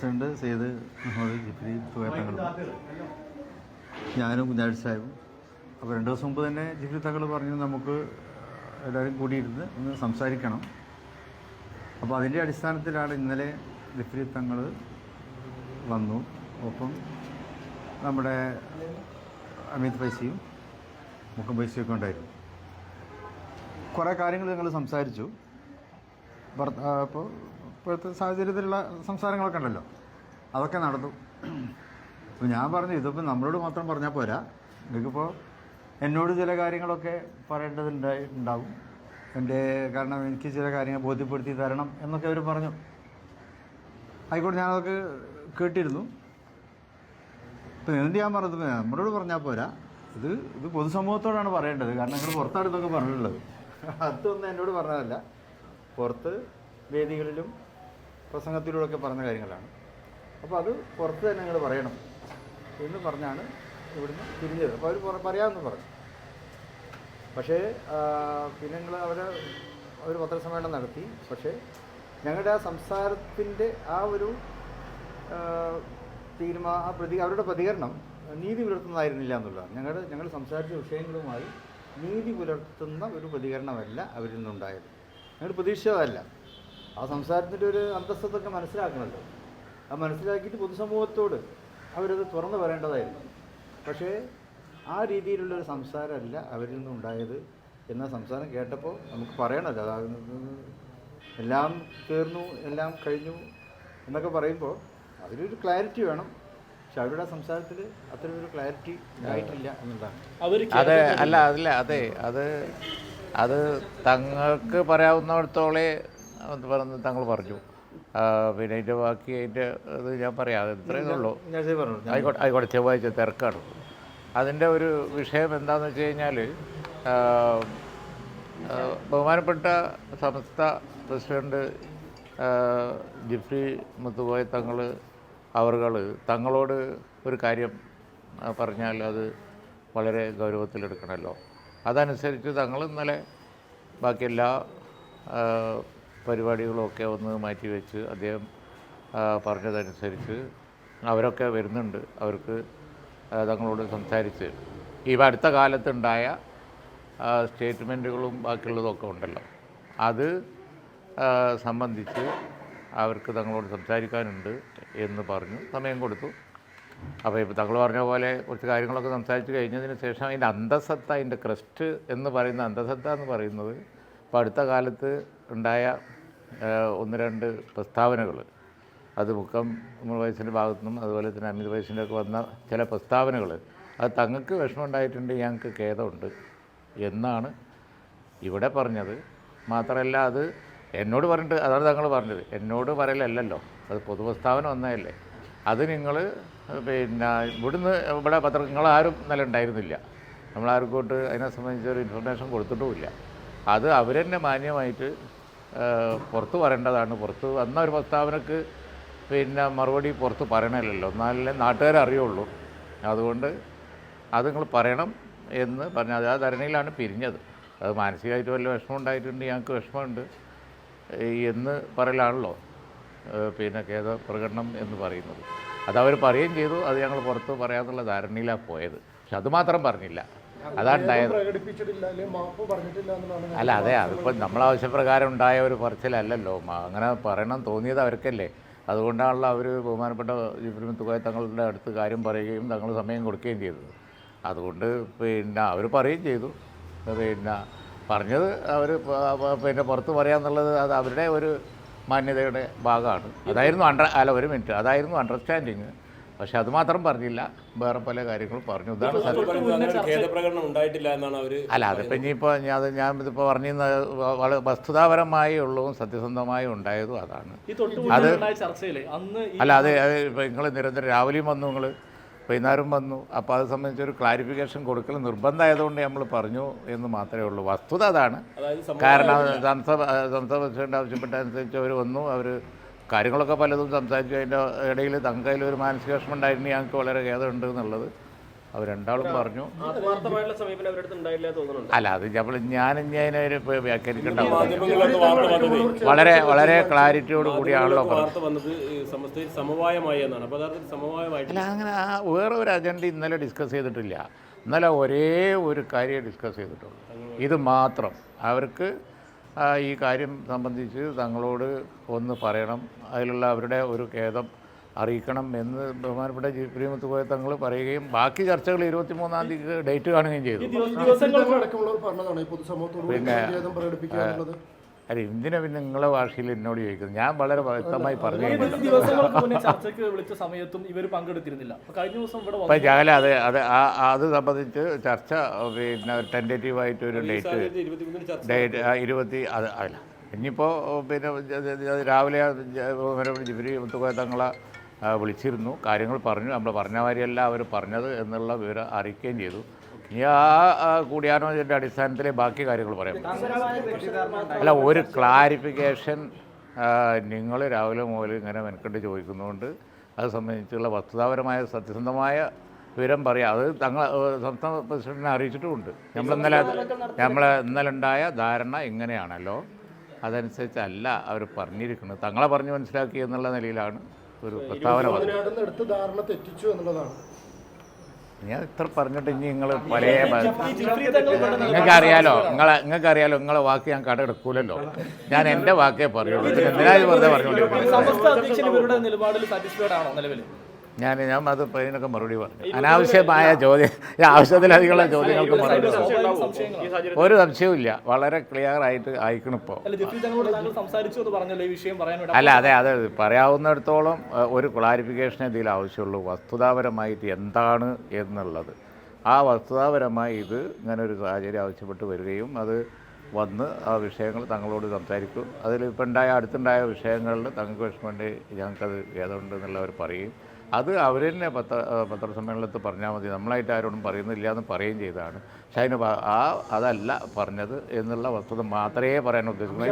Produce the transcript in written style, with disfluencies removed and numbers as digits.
President Syed Muhammad Jifri തങ്ങളും ഞാനും കുഞ്ഞാഴ്ച സാഹിബും. അപ്പോൾ 2 ദിവസം മുമ്പ് തന്നെ ജിഫ്രി തങ്ങൾ പറഞ്ഞു നമുക്ക് എല്ലാവരും കൂടിയിരുന്ന് ഒന്ന് സംസാരിക്കണം. അപ്പോൾ അതിൻ്റെ അടിസ്ഥാനത്തിലാണ് ഇന്നലെ ജിഫ്രി തങ്ങൾ വന്നു. ഒപ്പം നമ്മുടെ അമിത് ഫൈസിയും മുഖം ഫൈസിയൊക്കെ ഉണ്ടായിരുന്നു. കുറേ കാര്യങ്ങൾ ഞങ്ങൾ സംസാരിച്ചു. അപ്പോൾ ഇപ്പോഴത്തെ സാഹചര്യത്തിലുള്ള സംസാരങ്ങളൊക്കെ ഉണ്ടല്ലോ, അതൊക്കെ നടന്നു. അപ്പോൾ ഞാൻ പറഞ്ഞു ഇതിപ്പോൾ നമ്മളോട് മാത്രം പറഞ്ഞാൽ പോരാ, നിങ്ങൾക്കിപ്പോൾ എന്നോട് ചില കാര്യങ്ങളൊക്കെ പറയേണ്ടതുണ്ടാവും. കാരണം എനിക്ക് ചില കാര്യങ്ങൾ ബോധ്യപ്പെടുത്തി തരണം എന്നൊക്കെ അവർ പറഞ്ഞു. ആയിക്കോട്ടെ, ഞാനതൊക്കെ കേട്ടിരുന്നു. ഇപ്പം എന്ത് ഞാൻ പറഞ്ഞത് നമ്മളോട് പറഞ്ഞാൽ പോരാ, ഇത് പൊതുസമൂഹത്തോടാണ് പറയേണ്ടത്. കാരണം നിങ്ങൾ പുറത്താണ് ഇതൊക്കെ പറഞ്ഞിട്ടുള്ളത്. അതൊന്നും എന്നോട് പറഞ്ഞതല്ല, പുറത്ത് വേദികളിലും പ്രസംഗത്തിലൂടെയൊക്കെ പറഞ്ഞ കാര്യങ്ങളാണ്. അപ്പോൾ അത് പുറത്ത് തന്നെ നിങ്ങൾ പറയണം എന്ന് പറഞ്ഞാണ് ഇവിടുന്ന് തിരിഞ്ഞത്. അപ്പോൾ അവർ പറയാമെന്ന് പറഞ്ഞു. പക്ഷേ പിന്നെ ഞങ്ങൾ അവർ പത്രസമ്മേളനം നടത്തി. പക്ഷേ ഞങ്ങളുടെ ആ സംസാരത്തിൻ്റെ ആ ഒരു അവരുടെ പ്രതികരണം നീതി പുലർത്തുന്നതായിരുന്നില്ല എന്നുള്ളതാണ്. ഞങ്ങൾ സംസാരിച്ച വിഷയങ്ങളുമായി നീതി പുലർത്തുന്ന ഒരു പ്രതികരണമല്ല അവരിൽ നിന്നുണ്ടായത്. ഞങ്ങൾ പ്രതീക്ഷിച്ചതല്ല. ആ സംസാരത്തിൻ്റെ ഒരു അന്തസ്സത്തൊക്കെ മനസ്സിലാക്കണമല്ലോ. അത് മനസ്സിലാക്കിയിട്ട് പൊതുസമൂഹത്തോട് അവരത് തുറന്നു പറയേണ്ടതായിരുന്നു. പക്ഷേ ആ രീതിയിലുള്ളൊരു സംസാരമല്ല അവരിൽ നിന്നുണ്ടായത് എന്ന സംസാരം കേട്ടപ്പോൾ നമുക്ക് പറയണമല്ലോ, എല്ലാം തീർന്നു, എല്ലാം കഴിഞ്ഞു എന്നൊക്കെ പറയുമ്പോൾ അതിലൊരു ക്ലാരിറ്റി വേണം. പക്ഷെ അവരുടെ സംസാരത്തിൽ അത്രയൊരു ക്ലാരിറ്റി ഉണ്ടായിട്ടില്ല എന്നുള്ളതാണ്. അത് തങ്ങൾക്ക് പറയാവുന്നിടത്തോളെ പറഞ്ഞ് തങ്ങൾ പറഞ്ഞു. പിന്നെ അതിൻ്റെ ബാക്കി അതിൻ്റെ ഇത് ഞാൻ പറയാം, അത് ഇത്രയേ ഉള്ളൂ. ആയിക്കോട്ടെ, ചൊവ്വാഴ്ച തിരക്കാണ്. അതിൻ്റെ ഒരു വിഷയം എന്താണെന്ന് വെച്ച് കഴിഞ്ഞാൽ, ബഹുമാനപ്പെട്ട സംസ്ഥ പ്രസിഡന്റ് ജിഫ്രി മുത്തുക്കോയ തങ്ങളോട് ഒരു കാര്യം പറഞ്ഞാൽ അത് വളരെ ഗൗരവത്തിലെടുക്കണമല്ലോ. അതനുസരിച്ച് തങ്ങൾ ഇന്നലെ ബാക്കി എല്ലാ പരിപാടികളുമൊക്കെ ഒന്ന് മാറ്റിവെച്ച് അദ്ദേഹം പറഞ്ഞതനുസരിച്ച് അവരൊക്കെ വരുന്നുണ്ട്. അവർക്ക് തങ്ങളോട് സംസാരിച്ച് ഈ അടുത്ത കാലത്തുണ്ടായ സ്റ്റേറ്റ്മെൻറ്റുകളും ബാക്കിയുള്ളതൊക്കെ ഉണ്ടല്ലോ, അത് സംബന്ധിച്ച് അവർക്ക് തങ്ങളോട് സംസാരിക്കാനുണ്ട് എന്ന് പറഞ്ഞു. സമയം കൊടുത്തു. അപ്പോൾ ഇപ്പോൾ തങ്ങൾ പറഞ്ഞ പോലെ കുറച്ച് കാര്യങ്ങളൊക്കെ സംസാരിച്ച് കഴിഞ്ഞതിന് ശേഷം അതിൻ്റെ അന്തസത്ത, അതിൻ്റെ ക്രസ്റ്റ് എന്ന് പറയുന്ന അന്തസത്ത എന്ന് പറയുന്നത് ഇപ്പോൾ അടുത്ത കാലത്ത് ഉണ്ടായ 1-2 പ്രസ്താവനകൾ, അത് മുക്കം വയസ്സിൻ്റെ ഭാഗത്തു നിന്നും അതുപോലെ തന്നെ അമിത് വയസ്സിൻ്റെ ഒക്കെ വന്ന ചില പ്രസ്താവനകൾ, അത് തങ്ങൾക്ക് വിഷമമുണ്ടായിട്ടുണ്ട്, ഞങ്ങൾക്ക് ഖേദമുണ്ട് എന്നാണ് ഇവിടെ പറഞ്ഞത്. മാത്രമല്ല അത് എന്നോട് പറഞ്ഞിട്ട്, അതാണ് തങ്ങൾ പറഞ്ഞത്, എന്നോട് പറയലല്ലോ, അത് പൊതുപ്രസ്താവന വന്നതല്ലേ. അത് നിങ്ങൾ പിന്നെ ഇവിടെ പത്രങ്ങളാരും ഇന്നലെ ഉണ്ടായിരുന്നില്ല. നമ്മളാർക്കോട്ട് അതിനെ സംബന്ധിച്ചൊരു ഇൻഫർമേഷൻ കൊടുത്തിട്ടുമില്ല. അത് അവർ തന്നെ മാന്യമായിട്ട് പുറത്ത് പറയേണ്ടതാണ്. പുറത്ത് വന്ന ഒരു പ്രസ്താവനക്ക് പിന്നെ മറുപടി പുറത്ത് പറയണമല്ലോ, എന്നാലേ നാട്ടുകാരെ അറിയുള്ളൂ. അതുകൊണ്ട് അത് നിങ്ങൾ പറയണം എന്ന് പറഞ്ഞാൽ ആ ധരണിയിലാണ് പിരിഞ്ഞത്. അത് മാനസികമായിട്ട് വല്ല വിഷമം ഉണ്ടായിട്ടുണ്ട്, ഞങ്ങൾക്ക് വിഷമമുണ്ട് എന്ന് പറയലാണല്ലോ പിന്നെ ഖേദ പ്രകടനം എന്ന് പറയുന്നത്. അതവർ പറയുകയും ചെയ്തു. അത് ഞങ്ങൾ പുറത്ത് പറയാമെന്നുള്ള ധാരണയിലാണ് പോയത്. പക്ഷെ അതുമാത്രം പറഞ്ഞില്ല, അതാണ് ഉണ്ടായത്. അതെ, അതിപ്പോൾ നമ്മളാവശ്യപ്രകാരം ഉണ്ടായ ഒരു പറച്ചിലല്ലല്ലോ. അങ്ങനെ പറയണം തോന്നിയത് അവർക്കല്ലേ. അതുകൊണ്ടാണല്ലോ അവർ ബഹുമാനപ്പെട്ട ജിഫ്രി മുത്തുക്കോയ തങ്ങളുടെ അടുത്ത് കാര്യം പറയുകയും തങ്ങൾ സമയം കൊടുക്കുകയും ചെയ്തത്. അതുകൊണ്ട് പിന്നെ അവർ പറയുകയും ചെയ്തു. പിന്നെ പറഞ്ഞത് അവർ പിന്നെ പുറത്ത് പറയാമെന്നുള്ളത് അത് അവരുടെ ഒരു മാന്യതയുടെ ഭാഗമാണ്. അതായിരുന്നു ഒരു മിനിറ്റ്, അതായിരുന്നു അണ്ടർസ്റ്റാൻഡിങ്. പക്ഷെ അതുമാത്രം പറഞ്ഞില്ല, വേറെ പല കാര്യങ്ങളും പറഞ്ഞു. ഇതാണ് അതിപ്പോൾ ഇനിയിപ്പോൾ ഞാനിതിപ്പോൾ പറഞ്ഞിരുന്നത് വളരെ വസ്തുതാപരമായി ഉള്ളതും സത്യസന്ധമായി ഉണ്ടായതും അതാണ്. അത് ഇപ്പോൾ നിങ്ങൾ നിരന്തരം രാവിലെയും വന്നു, നിങ്ങൾ വൈകുന്നേരം വന്നു. അപ്പോൾ അത് സംബന്ധിച്ചൊരു ക്ലാരിഫിക്കേഷൻ കൊടുക്കൽ നിർബന്ധമായതുകൊണ്ട് നമ്മൾ പറഞ്ഞു എന്ന് മാത്രമേ ഉള്ളൂ. വസ്തുത അതാണ്. കാരണം സംസ്ഥാന പ്രസിഡന്റ് ആവശ്യപ്പെട്ട അനുസരിച്ച് അവർ വന്നു. അവർ കാര്യങ്ങളൊക്കെ പലതും സംസാരിച്ചു. അതിൻ്റെ ഇടയിൽ തങ്കയിൽ ഒരു മാനസിക വിഷമം ഉണ്ടായിരുന്നു, ഞങ്ങൾക്ക് വളരെ ഖേദമുണ്ട് എന്നുള്ളത് അവർ രണ്ടാളും പറഞ്ഞു. ആത്മാർത്ഥമായിട്ടുള്ള സമീപനം അവരുടെ അടുത്ത് ഉണ്ടായില്ല തോന്നുന്നുണ്ട്. അല്ല, അത് ഞാൻ അതിനൊരു വ്യാഖ്യാനിക്കേണ്ടാവും. വളരെ വളരെ ക്ലാരിറ്റിയോട് കൂടിയാണല്ലോ വന്നത് സമവായമായി എന്നാണ്. അപ്പോൾ യഥാർത്ഥത്തിൽ സമവായമായിട്ട് അല്ല, അങ്ങനെ വേറെ ഒരു അജണ്ട ഇന്നലെ ഡിസ്കസ് ചെയ്തിട്ടില്ല. ഇന്നലെ ഒരേ ഒരു കാര്യം ഡിസ്കസ് ചെയ്തിട്ടുള്ളൂ, ഇത് മാത്രം. അവർക്ക് ഈ കാര്യം സംബന്ധിച്ച് തങ്ങളോട് ഒന്ന് പറയണം, അതിലുള്ള അവരുടെ ഒരു ഖേദം അറിയിക്കണം എന്ന് ബഹുമാനപ്പെട്ട പ്രിയമത്ത് പോയ തങ്ങൾ പറയുകയും ബാക്കി ചർച്ചകൾ 23-ാം തീയതി ഡേറ്റ് കാണുകയും ചെയ്തു. പിന്നെ അല്ല, എന്തിനാ പിന്നെ നിങ്ങളെ ഭാഷയിൽ എന്നോട് ചോദിക്കുന്നത്? ഞാൻ വളരെ വ്യക്തമായി പറഞ്ഞു ചർച്ചയ്ക്ക് വിളിച്ച സമയത്തും ഇവർ പങ്കെടുത്തിരുന്നില്ല. കഴിഞ്ഞ ദിവസം ഇപ്പം ഞാൻ അത് സംബന്ധിച്ച് ചർച്ച പിന്നെ ടെൻറ്റേറ്റീവായിട്ട് ഒരു ഡേറ്റ് 20 അല്ല, ഇനിയിപ്പോൾ പിന്നെ രാവിലെ ജിബ്രി മുത്തുക്കോയ തങ്ങളെ വിളിച്ചിരുന്നു, കാര്യങ്ങൾ പറഞ്ഞു. നമ്മൾ പറഞ്ഞ മാതിരിയല്ല അവർ പറഞ്ഞത് എന്നുള്ള വിവരം അറിയിക്കുകയും ചെയ്തു. ഇനി ആ കൂടിയാലോചനയുടെ അടിസ്ഥാനത്തിൽ ബാക്കി കാര്യങ്ങൾ പറയാം. അല്ല, ഒരു ക്ലാരിഫിക്കേഷൻ നിങ്ങൾ രാവിലെ മുതൽ ഇങ്ങനെ മെനക്കെട്ട് ചോദിക്കുന്നതുകൊണ്ട് അത് സംബന്ധിച്ചുള്ള വസ്തുതാപരമായ സത്യസന്ധമായ വിവരം പറയാം. അത് സംസ്ഥാന പ്രസിഡന്റിനെ അറിയിച്ചിട്ടുമുണ്ട്. ഇന്നലെ ഉണ്ടായ ധാരണ ഇങ്ങനെയാണല്ലോ, അതനുസരിച്ചല്ല അവർ പറഞ്ഞിരിക്കുന്നത്. തങ്ങളെ പറഞ്ഞ് മനസ്സിലാക്കി എന്നുള്ള നിലയിലാണ് ഒരു പ്രസ്താവന വന്നത്. ഞാൻ ഇത്ര പറഞ്ഞിട്ട് ഇനി നിങ്ങൾ പല നിങ്ങൾക്കറിയാലോ നിങ്ങളെ വാക്ക് ഞാൻ കടമെടുക്കൂലല്ലോ. ഞാൻ എൻ്റെ വാക്കേ പറയുള്ളൂ. എന്തിനാ വെറുതെ പറഞ്ഞോളൂ. ഞാൻ അത് അതിനൊക്കെ മറുപടി പറഞ്ഞു. അനാവശ്യമായ ആവശ്യത്തിലധികമുള്ള ചോദ്യങ്ങൾക്ക് മറുപടി പറഞ്ഞു. ഒരു സംശയവും ഇല്ല, വളരെ ക്ലിയർ ആയിട്ട് അയക്കണം ഇപ്പോൾ. അല്ല, അത് പറയാവുന്നിടത്തോളം ഒരു ക്ലാരിഫിക്കേഷൻ ഇതിൽ ആവശ്യമുള്ളൂ. വസ്തുതാപരമായിട്ട് എന്താണ് എന്നുള്ളത്, ആ വസ്തുതാപരമായി ഇത് ഇങ്ങനെ ഒരു സാഹചര്യം ആവശ്യപ്പെട്ട് വരികയും അത് വന്ന് ആ വിഷയങ്ങൾ തങ്ങളോട് സംസാരിക്കും. അതിലിപ്പോൾ അടുത്തുണ്ടായ വിഷയങ്ങളിൽ തങ്ങൾക്ക് വിഷമമുണ്ട്, ഞങ്ങൾക്കത് ഏതുണ്ട് എന്നുള്ളവർ പറയും. അത് അവർ തന്നെ പത്രസമ്മേളനത്തിൽ പറഞ്ഞാൽ മതി, നമ്മളായിട്ട് ആരോടും പറയുന്നില്ല എന്ന് പറയുകയും ചെയ്തതാണ്. പക്ഷേ അതല്ല പറഞ്ഞത് എന്നുള്ള വസ്തുത മാത്രമേ പറയാൻ ഉദ്ദേശിക്കുന്നു.